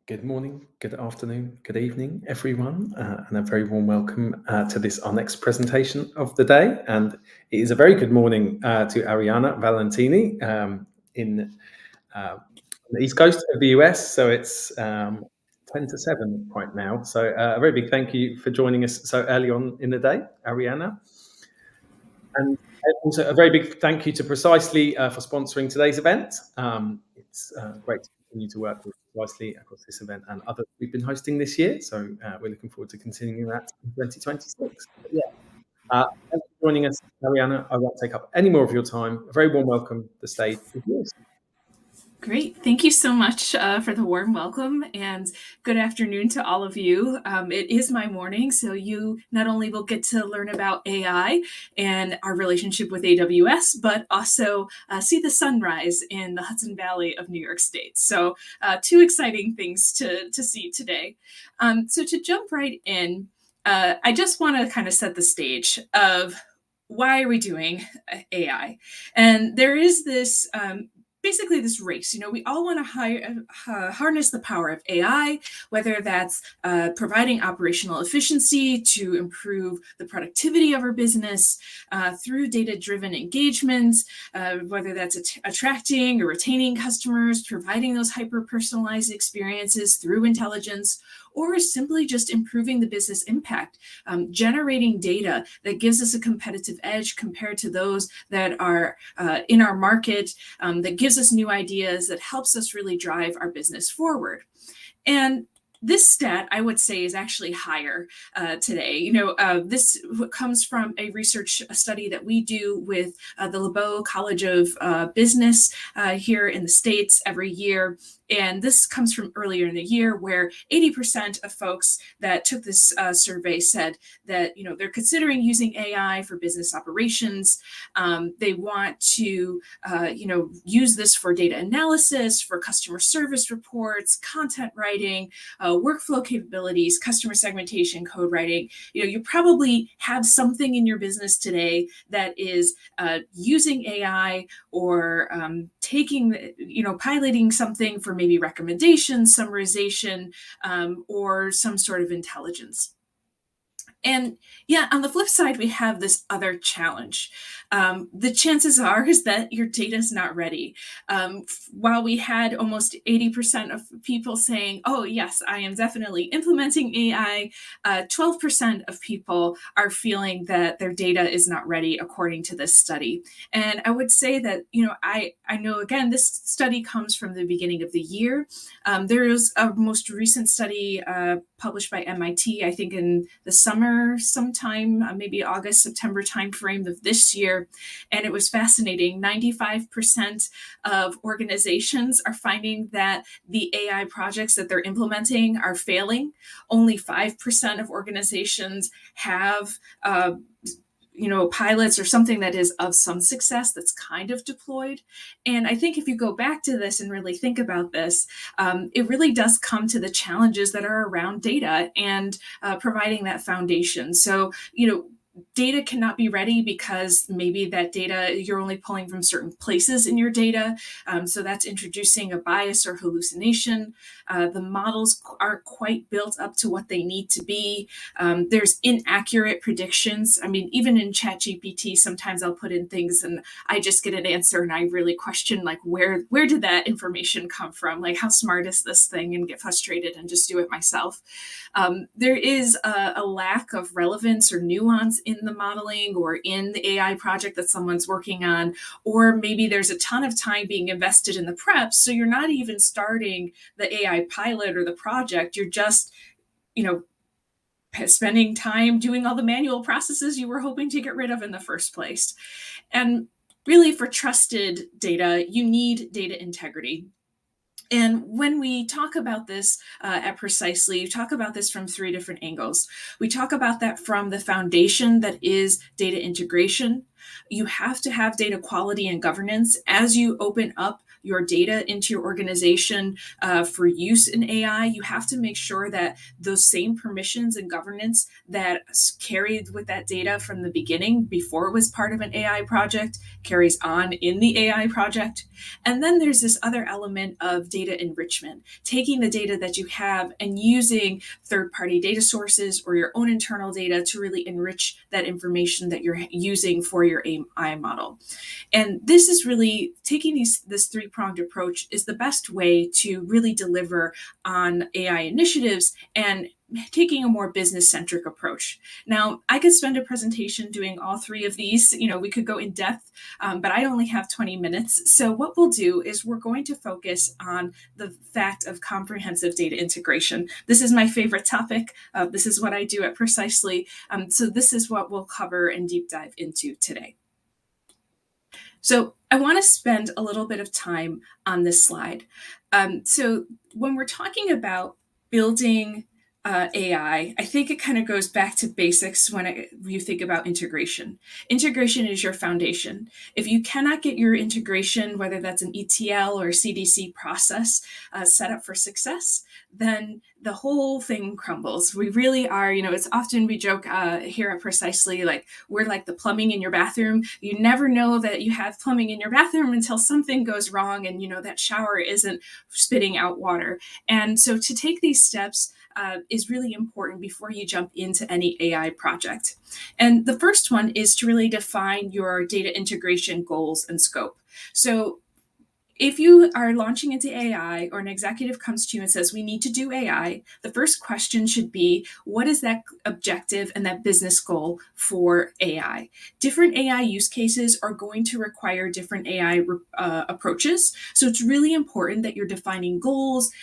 Good morning, good afternoon, good evening, everyone, and a very warm welcome to our next presentation of the day. And it is a very good morning to Ariana Valentini in the east coast of the US. So it's 10 to 7 right now. So a very big thank you for joining us so early on in the day, Ariana. And also a very big thank you to Precisely for sponsoring today's event. It's great to continue to work with Precisely across this event and others we've been hosting this year. So we're looking forward to continuing that in 2026. But yeah, thanks for joining us, Ariana. I won't take up any more of your time. A very warm welcome. The stage is yours. Great. Thank you so much for the warm welcome and good afternoon to all of you. It is my morning, so you not only will get to learn about AI and our relationship with AWS, but also see the sunrise in the Hudson Valley of New York State. So, two exciting things to see today. So, to jump right in, I just want to kind of set the stage of why are we doing AI? And there is this basically this race. We all want to harness the power of AI, whether that's providing operational efficiency to improve the productivity of our business through data-driven engagements, whether that's attracting or retaining customers, providing those hyper-personalized experiences through intelligence, or simply just improving the business impact, generating data that gives us a competitive edge compared to those that are in our market, that gives us new ideas, that helps us really drive our business forward. And this stat, I would say, is actually higher today. This comes from a research study that we do with the LeBeau College of Business here in the States every year. And this comes from earlier in the year, where 80% of folks that took this survey said that they're considering using AI for business operations. They want to use this for data analysis, for customer service reports, content writing, workflow capabilities, customer segmentation, code writing. You probably have something in your business today that is using AI or piloting something for maybe recommendation, summarization, or some sort of intelligence. And yeah, on the flip side, we have this other challenge. The chances are is that your data is not ready. While we had almost 80% of people saying, oh, yes, I am definitely implementing AI, 12% of people are feeling that their data is not ready, according to this study. And I would say that, I know, again, this study comes from the beginning of the year. There is a most recent study published by MIT, I think in the summer sometime, maybe August, September timeframe of this year. And it was fascinating. 95% of organizations are finding that the AI projects that they're implementing are failing. Only 5% of organizations have pilots or something that is of some success that's kind of deployed. And I think if you go back to this and really think about this, it really does come to the challenges that are around data and providing that foundation. So, data cannot be ready because maybe that data you're only pulling from certain places in your data. So that's introducing a bias or hallucination. The models aren't quite built up to what they need to be. There's inaccurate predictions. I mean, even in ChatGPT, sometimes I'll put in things and I just get an answer and I really question, like, where did that information come from? Like, how smart is this thing? And get frustrated and just do it myself. There is a lack of relevance or nuance in the modeling or in the AI project that someone's working on, or maybe there's a ton of time being invested in the prep, so you're not even starting the AI pilot or the project. You're just, spending time doing all the manual processes you were hoping to get rid of in the first place. And really, for trusted data, you need data integrity. And when we talk about this at Precisely, we talk about this from three different angles. We talk about that from the foundation that is data integration. You have to have data quality and governance as you open up your data into your organization for use in AI. You have to make sure that those same permissions and governance that carried with that data from the beginning, before it was part of an AI project, carries on in the AI project. And then there's this other element of data enrichment, taking the data that you have and using third-party data sources or your own internal data to really enrich that information that you're using for your AI model. And this is really taking this three-pronged approach is the best way to really deliver on AI initiatives and taking a more business-centric approach. Now, I could spend a presentation doing all three of these. We could go in depth, but I only have 20 minutes. So what we'll do is we're going to focus on the fact of comprehensive data integration. This is my favorite topic. This is what I do at Precisely. So this is what we'll cover and deep dive into today. So I want to spend a little bit of time on this slide. So when we're talking about building AI, I think it kind of goes back to basics when you think about integration. Integration is your foundation. If you cannot get your integration, whether that's an ETL or a CDC process set up for success, then the whole thing crumbles. We really are, it's often we joke here at Precisely, like we're like the plumbing in your bathroom. You never know that you have plumbing in your bathroom until something goes wrong and that shower isn't spitting out water. And so to take these steps is really important before you jump into any AI project. And the first one is to really define your data integration goals and scope. So if you are launching into AI or an executive comes to you and says, we need to do AI, the first question should be, what is that objective and that business goal for AI? Different AI use cases are going to require different AI approaches. So it's really important that you're defining goals,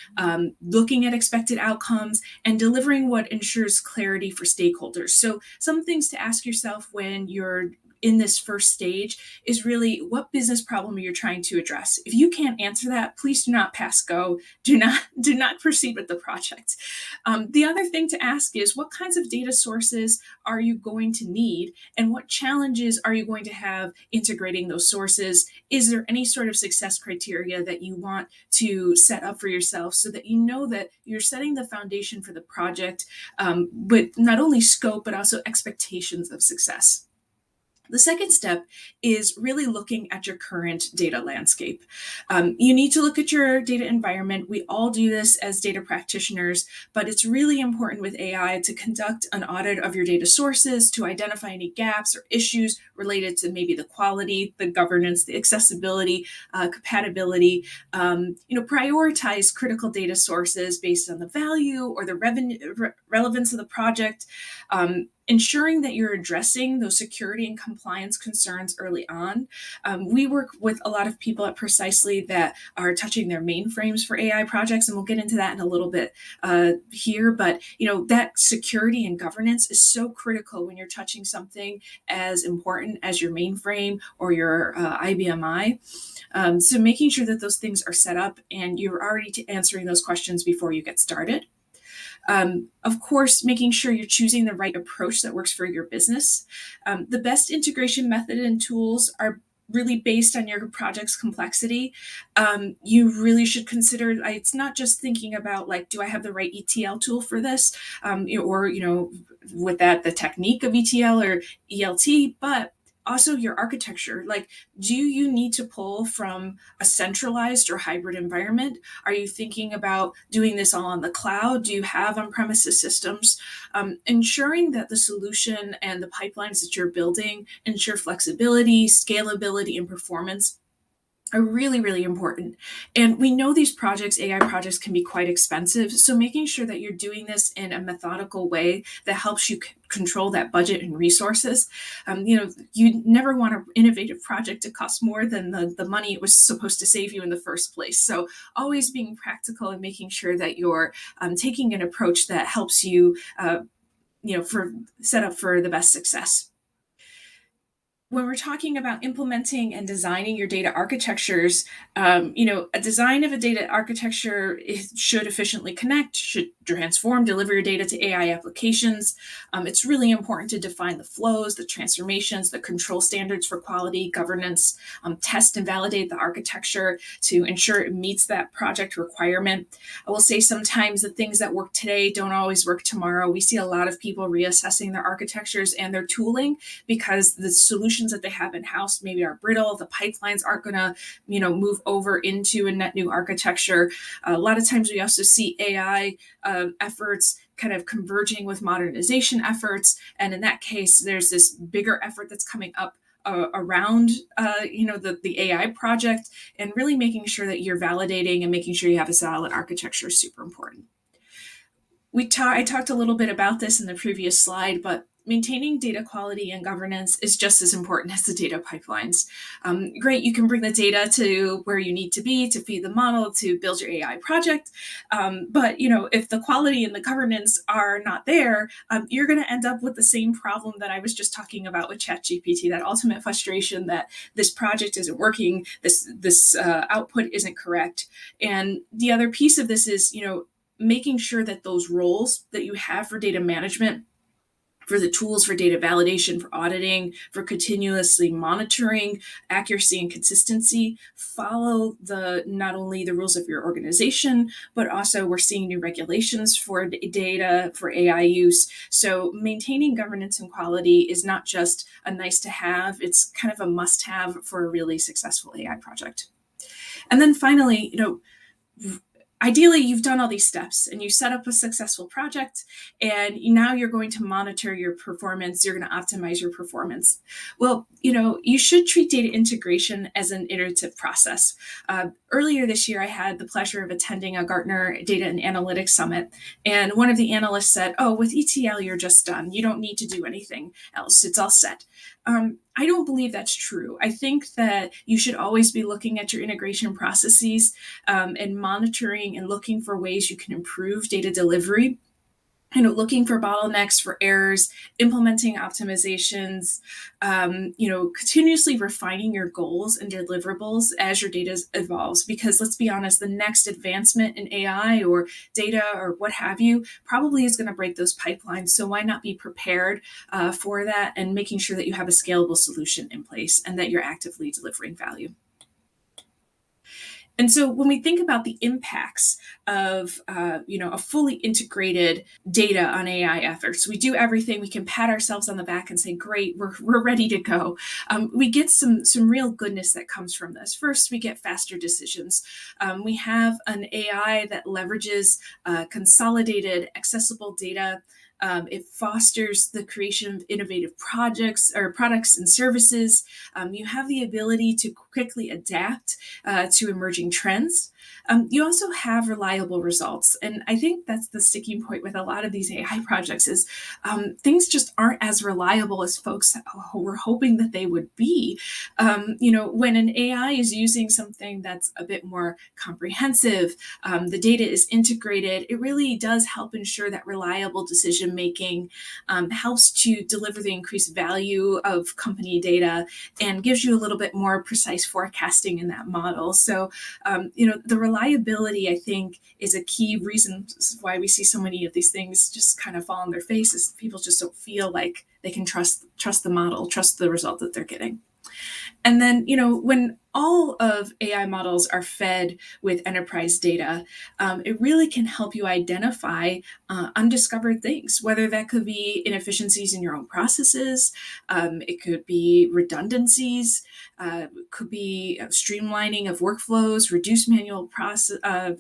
looking at expected outcomes, and delivering what ensures clarity for stakeholders. So some things to ask yourself when you're in this first stage is really what business problem you're trying to address. If you can't answer that, please do not pass go. Do not proceed with the project. The other thing to ask is what kinds of data sources are you going to need and what challenges are you going to have integrating those sources? Is there any sort of success criteria that you want to set up for yourself so that you know that you're setting the foundation for the project with not only scope, but also expectations of success? The second step is really looking at your current data landscape. You need to look at your data environment. We all do this as data practitioners, but it's really important with AI to conduct an audit of your data sources to identify any gaps or issues related to maybe the quality, the governance, the accessibility, compatibility. Prioritize critical data sources based on the value or the relevance of the project. Ensuring that you're addressing those security and compliance concerns early on. We work with a lot of people at Precisely that are touching their mainframes for AI projects, and we'll get into that in a little bit here. But that security and governance is so critical when you're touching something as important as your mainframe or your IBMI. So making sure that those things are set up and you're already answering those questions before you get started. Of course, making sure you're choosing the right approach that works for your business. The best integration method and tools are really based on your project's complexity. You really should consider, it's not just thinking about do I have the right ETL tool for this? Or with that, the technique of ETL or ELT, but also your architecture. Do you need to pull from a centralized or hybrid environment? Are you thinking about doing this all on the cloud? Do you have on-premises systems? Ensuring that the solution and the pipelines that you're building ensure flexibility, scalability, and performance are really, really important. And we know these projects, AI projects, can be quite expensive. So making sure that you're doing this in a methodical way that helps you control that budget and resources. You never want an innovative project to cost more than the money it was supposed to save you in the first place. So always being practical and making sure that you're taking an approach that helps you, set up for the best success. When we're talking about implementing and designing your data architectures, a design of a data architecture should efficiently connect, should transform, deliver your data to AI applications. It's really important to define the flows, the transformations, the control standards for quality, governance, test and validate the architecture to ensure it meets that project requirement. I will say sometimes the things that work today don't always work tomorrow. We see a lot of people reassessing their architectures and their tooling because the solutions applications that they have in-house maybe are brittle. The pipelines aren't going to, move over into a net new architecture. A lot of times we also see AI efforts kind of converging with modernization efforts. And in that case, there's this bigger effort that's coming up around the AI project, and really making sure that you're validating and making sure you have a solid architecture is super important. I talked a little bit about this in the previous slide, but maintaining data quality and governance is just as important as the data pipelines. Great, you can bring the data to where you need to be to feed the model to build your AI project. But if the quality and the governance are not there, you're going to end up with the same problem that I was just talking about with ChatGPT, that ultimate frustration that this project isn't working, this output isn't correct. And the other piece of this is, making sure that those roles that you have for data management, for the tools for data validation, for auditing, for continuously monitoring accuracy and consistency, follow not only the rules of your organization, but also we're seeing new regulations for data, for AI use. So maintaining governance and quality is not just a nice to have, it's kind of a must have for a really successful AI project. And then finally, ideally, you've done all these steps and you set up a successful project, and now you're going to monitor your performance. You're going to optimize your performance. Well, you should treat data integration as an iterative process. Earlier this year, I had the pleasure of attending a Gartner Data and Analytics Summit, and one of the analysts said, "Oh, with ETL, you're just done. You don't need to do anything else. It's all set." I don't believe that's true. I think that you should always be looking at your integration processes and monitoring and looking for ways you can improve data delivery. Looking for bottlenecks, for errors, implementing optimizations, continuously refining your goals and deliverables as your data evolves. Because let's be honest, the next advancement in AI or data or what have you probably is going to break those pipelines. So why not be prepared for that, and making sure that you have a scalable solution in place and that you're actively delivering value. And so when we think about the impacts of, a fully integrated data on AI efforts, we do everything. We can pat ourselves on the back and say, great, we're ready to go. We get some real goodness that comes from this. First, we get faster decisions. We have an AI that leverages consolidated, accessible data. It fosters the creation of innovative products and services. You have the ability to quickly adapt to emerging trends. You also have reliable results. And I think that's the sticking point with a lot of these AI projects is things just aren't as reliable as folks were hoping that they would be. When an AI is using something that's a bit more comprehensive, the data is integrated, it really does help ensure that reliable decision making, helps to deliver the increased value of company data, and gives you a little bit more precise forecasting in that model. So, the reliability, I think, is a key reason why we see so many of these things just kind of fall on their faces. People just don't feel like they can trust the model, trust the result that they're getting. And then, when all of AI models are fed with enterprise data, it really can help you identify undiscovered things, whether that could be inefficiencies in your own processes, it could be redundancies, could be streamlining of workflows, reduce manual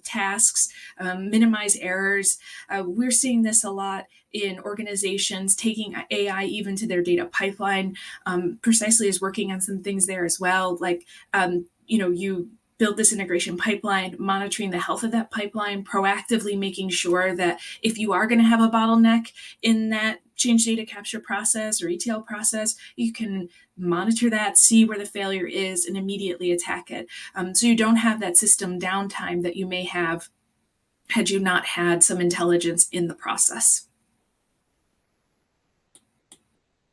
tasks, minimize errors. We're seeing this a lot in organizations taking AI even to their data pipeline. Precisely is working on some things there as well. Like, you build this integration pipeline, monitoring the health of that pipeline, proactively making sure that if you are going to have a bottleneck in that change data capture process or ETL process, you can monitor that, see where the failure is, and immediately attack it. So you don't have that system downtime that you may have had you not had some intelligence in the process.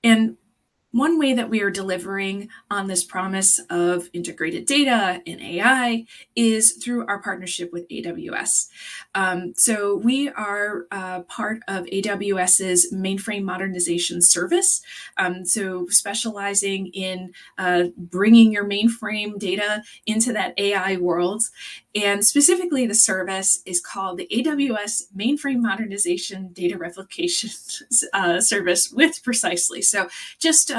And one way that we are delivering on this promise of integrated data and AI is through our partnership with AWS. So we are part of AWS's mainframe modernization service. So specializing in bringing your mainframe data into that AI world. And specifically, the service is called the AWS Mainframe Modernization Data Replication Service with Precisely. So just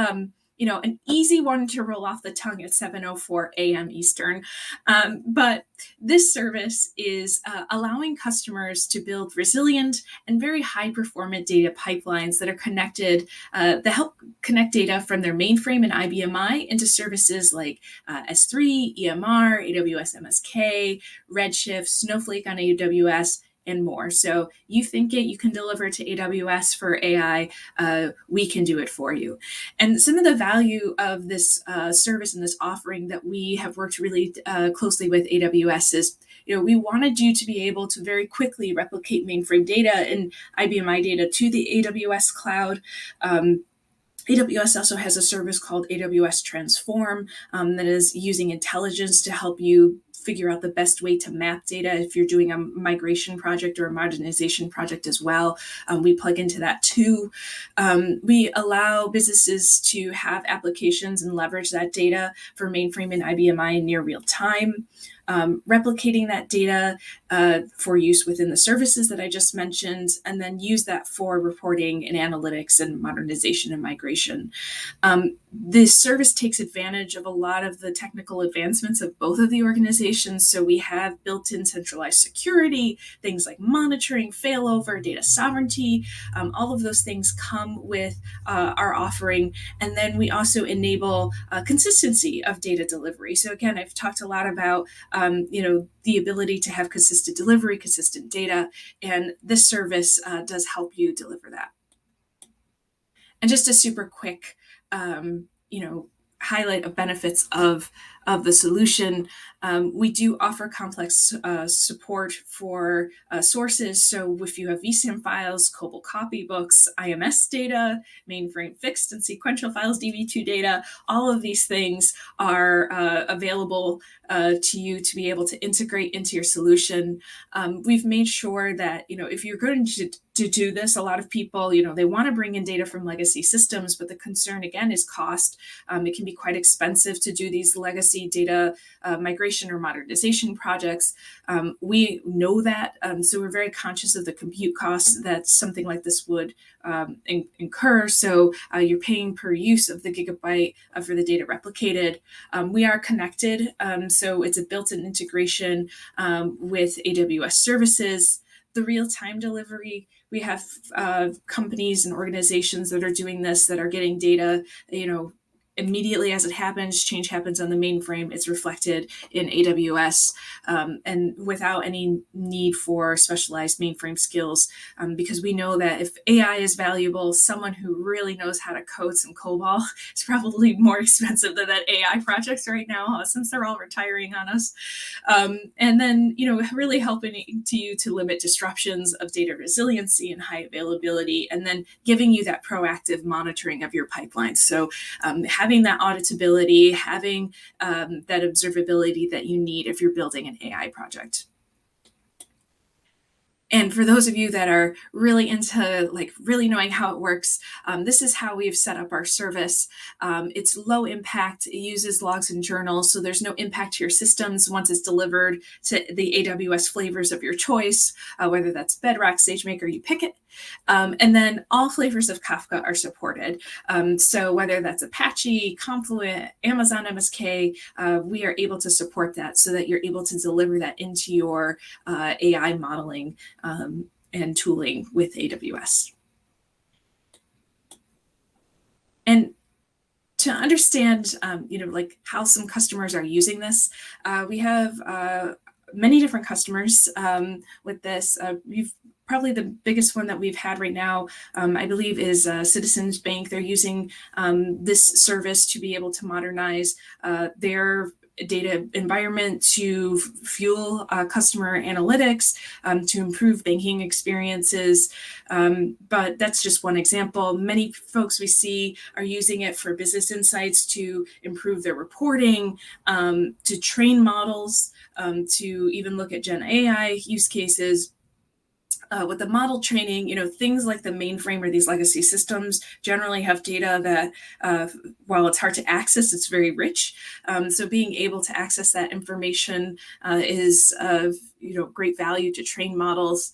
an easy one to roll off the tongue at 7:04 a.m. Eastern. But this service is allowing customers to build resilient and very high performant data pipelines that are connected, that help connect data from their mainframe and IBMI into services like S3, EMR, AWS MSK, Redshift, Snowflake on AWS, and more. So you think it, you can deliver to AWS for AI, we can do it for you. And some of the value of this service and this offering that we have worked really closely with AWS is, we wanted you to be able to very quickly replicate mainframe data and IBMI data to the AWS cloud. AWS also has a service called AWS Transform that is using intelligence to help you figure out the best way to map data if you're doing a migration project or a modernization project as well. We plug into that too. We allow businesses to have applications and leverage that data for mainframe and IBMI in near real time. Replicating that data for use within the services that I just mentioned, and then use that for reporting and analytics and modernization and migration. This service takes advantage of a lot of the technical advancements of both of the organizations. So we have built-in centralized security, things like monitoring, failover, data sovereignty. All of those things come with our offering. And then we also enable consistency of data delivery. So again, I've talked a lot about the ability to have consistent delivery, consistent data, and this service does help you deliver that. And just a super quick, highlight of benefits of the solution. We do offer complex support for sources. So if you have vSAN files, COBOL copybooks, IMS data, mainframe fixed and sequential files, DB2 data, all of these things are available to you to be able to integrate into your solution. We've made sure that, if you're going to do this, a lot of people, they want to bring in data from legacy systems, but the concern again is cost. It can be quite expensive to do these legacy data migration or modernization projects. We know that, so we're very conscious of the compute costs that something like this would incur. So you're paying per use of the gigabyte for the data replicated. We are connected, so it's a built-in integration with AWS services. The real-time delivery, we have companies and organizations that are doing this, that are getting data, immediately as it happens. Change happens on the mainframe, it's reflected in AWS, and without any need for specialized mainframe skills, because we know that if AI is valuable, someone who really knows how to code some COBOL is probably more expensive than that AI projects right now, since they're all retiring on us. And then, really helping you to limit disruptions of data resiliency and high availability, and then giving you that proactive monitoring of your pipelines. So having that auditability, having that observability that you need if you're building an AI project. And for those of you that are really into really knowing how it works, this is how we've set up our service. It's low impact. It uses logs and journals, so there's no impact to your systems once it's delivered to the AWS flavors of your choice, whether that's Bedrock, SageMaker, you pick it. And then all flavors of Kafka are supported. So whether that's Apache, Confluent, Amazon MSK, we are able to support that so that you're able to deliver that into your AI modeling and tooling with AWS. And to understand, how some customers are using this, we have many different customers with this. Probably the biggest one that we've had right now, I believe, is Citizens Bank. They're using this service to be able to modernize their data environment to fuel customer analytics, to improve banking experiences. But that's just one example. Many folks we see are using it for business insights to improve their reporting, to train models, to even look at Gen AI use cases. With the model training, things like the mainframe or these legacy systems generally have data that, while it's hard to access, it's very rich. So being able to access that information is of great value to train models.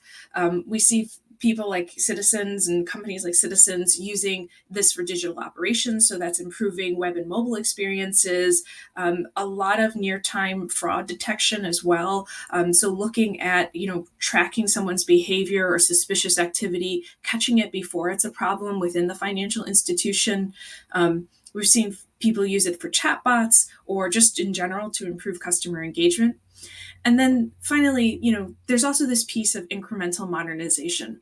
We see people like Citizens and companies like Citizens using this for digital operations. So that's improving web and mobile experiences, a lot of near-time fraud detection as well. So looking at, tracking someone's behavior or suspicious activity, catching it before it's a problem within the financial institution. We've seen people use it for chatbots or just in general to improve customer engagement. And then finally, there's also this piece of incremental modernization.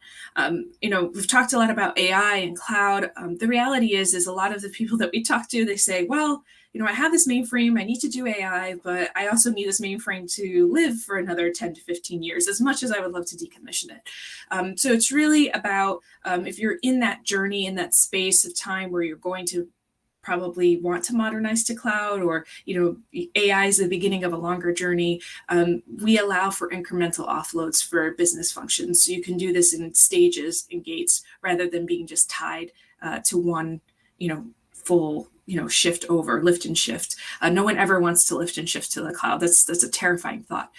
We've talked a lot about AI and cloud. The reality is a lot of the people that we talk to, they say, well, I have this mainframe, I need to do AI, but I also need this mainframe to live for another 10 to 15 years, as much as I would love to decommission it. So it's really about, if you're in that journey, in that space of time where you're going to probably want to modernize to cloud, or AI is the beginning of a longer journey, we allow for incremental offloads for business functions. So you can do this in stages and gates rather than being just tied to one full shift over, lift and shift. No one ever wants to lift and shift to the cloud. That's a terrifying thought.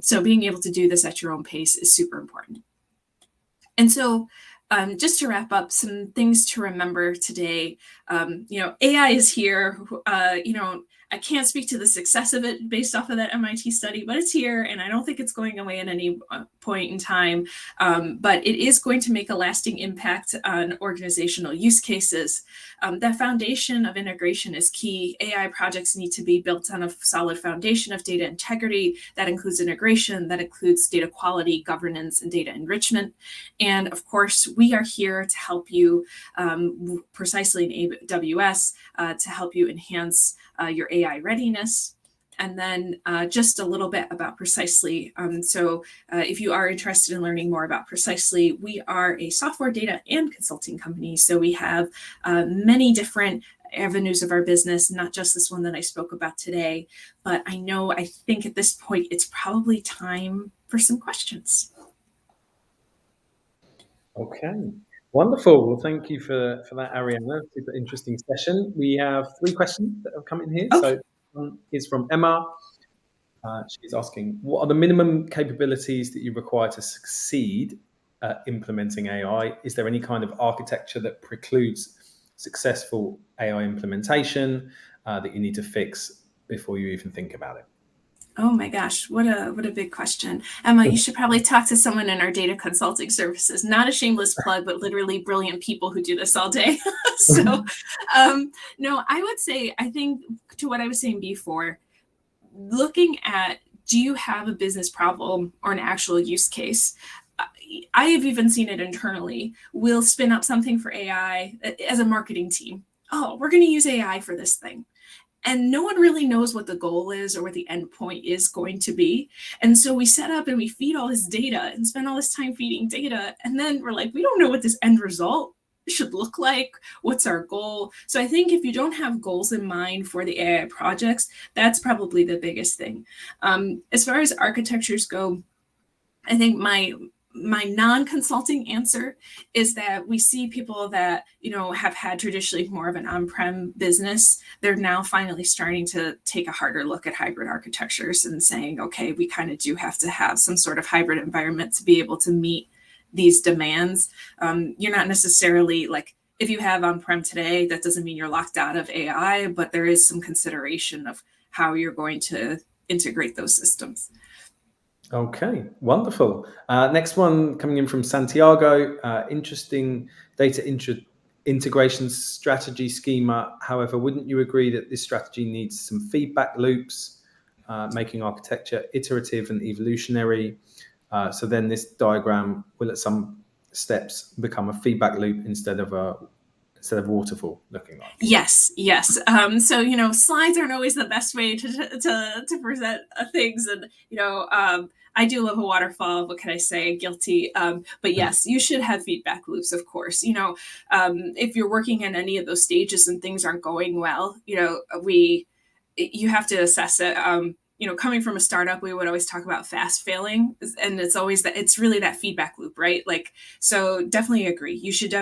So being able to do this at your own pace is super important. And so just to wrap up, some things to remember today. AI is here. I can't speak to the success of it based off of that MIT study, but it's here, and I don't think it's going away at any point in time. But it is going to make a lasting impact on organizational use cases. That foundation of integration is key. AI projects need to be built on a solid foundation of data integrity. That includes integration, that includes data quality, governance, and data enrichment. And of course, we are here to help you precisely in AWS to help you enhance your AI readiness. And then just a little bit about Precisely. If you are interested in learning more about Precisely, we are a software data and consulting company. So we have many different avenues of our business, not just this one that I spoke about today. But I think at this point, it's probably time for some questions. Okay, wonderful. Well, thank you for that, Ariana. Super interesting session. We have 3 questions that have come in here. Okay. So one is from Emma. She's asking, what are the minimum capabilities that you require to succeed at implementing AI? Is there any kind of architecture that precludes successful AI implementation that you need to fix before you even think about it? Oh my gosh, what a big question. Emma, you should probably talk to someone in our data consulting services. Not a shameless plug, but literally brilliant people who do this all day. No, I would say, I think to what I was saying before, looking at, do you have a business problem or an actual use case? I have even seen it internally. We'll spin up something for AI as a marketing team. Oh, we're going to use AI for this thing. And no one really knows what the goal is or what the end point is going to be. And so we set up and we feed all this data and spend all this time feeding data. And then we're like, we don't know what this end result should look like. What's our goal? So I think if you don't have goals in mind for the AI projects, that's probably the biggest thing. As far as architectures go, I think my non-consulting answer is that we see people that have had traditionally more of an on-prem business. They're now finally starting to take a harder look at hybrid architectures and saying, okay, we kind of do have to have some sort of hybrid environment to be able to meet these demands. You're not necessarily like, if you have on-prem today, that doesn't mean you're locked out of AI, but there is some consideration of how you're going to integrate those systems. Okay, wonderful. Next one coming in from Santiago. Interesting data integration strategy schema. However, wouldn't you agree that this strategy needs some feedback loops, making architecture iterative and evolutionary? So then this diagram will at some steps become a feedback loop instead of waterfall looking like. Yes. So slides aren't always the best way to present things, and I do love a waterfall. What can I say? Guilty. But yes, you should have feedback loops, of course. If you're working in any of those stages and things aren't going well, you have to assess it. Coming from a startup, we would always talk about fast failing, and it's always that, it's really that feedback loop, right? So definitely agree. You should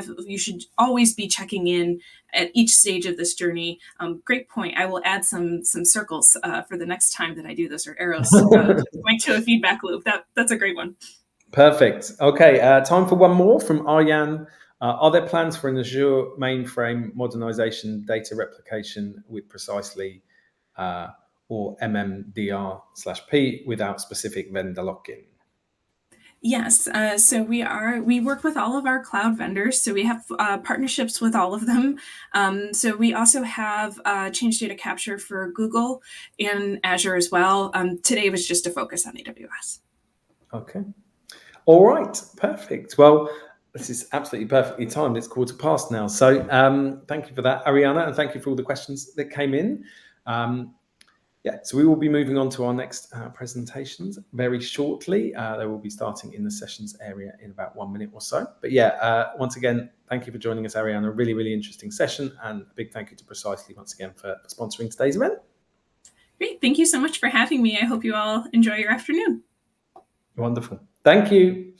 always be checking in at each stage of this journey. Great point. I will add some circles for the next time that I do this, or arrows, going to a feedback loop. That's a great one. Perfect. Okay, time for one more from Aryan. Are there plans for an Azure mainframe modernization data replication with precisely or MMDR/P without specific vendor lock-in? Yes, so we work with all of our cloud vendors, so we have partnerships with all of them. So we also have change data capture for Google and Azure as well. Today was just a focus on AWS. Okay. All right, perfect. Well, this is absolutely perfectly timed. It's 1:15 now. So thank you for that, Ariana, and thank you for all the questions that came in. So we will be moving on to our next presentations very shortly. They will be starting in the sessions area in about 1 minute or so. But once again, thank you for joining us, Ariana. Really, really interesting session. And a big thank you to Precisely once again for sponsoring today's event. Great. Thank you so much for having me. I hope you all enjoy your afternoon. Wonderful. Thank you.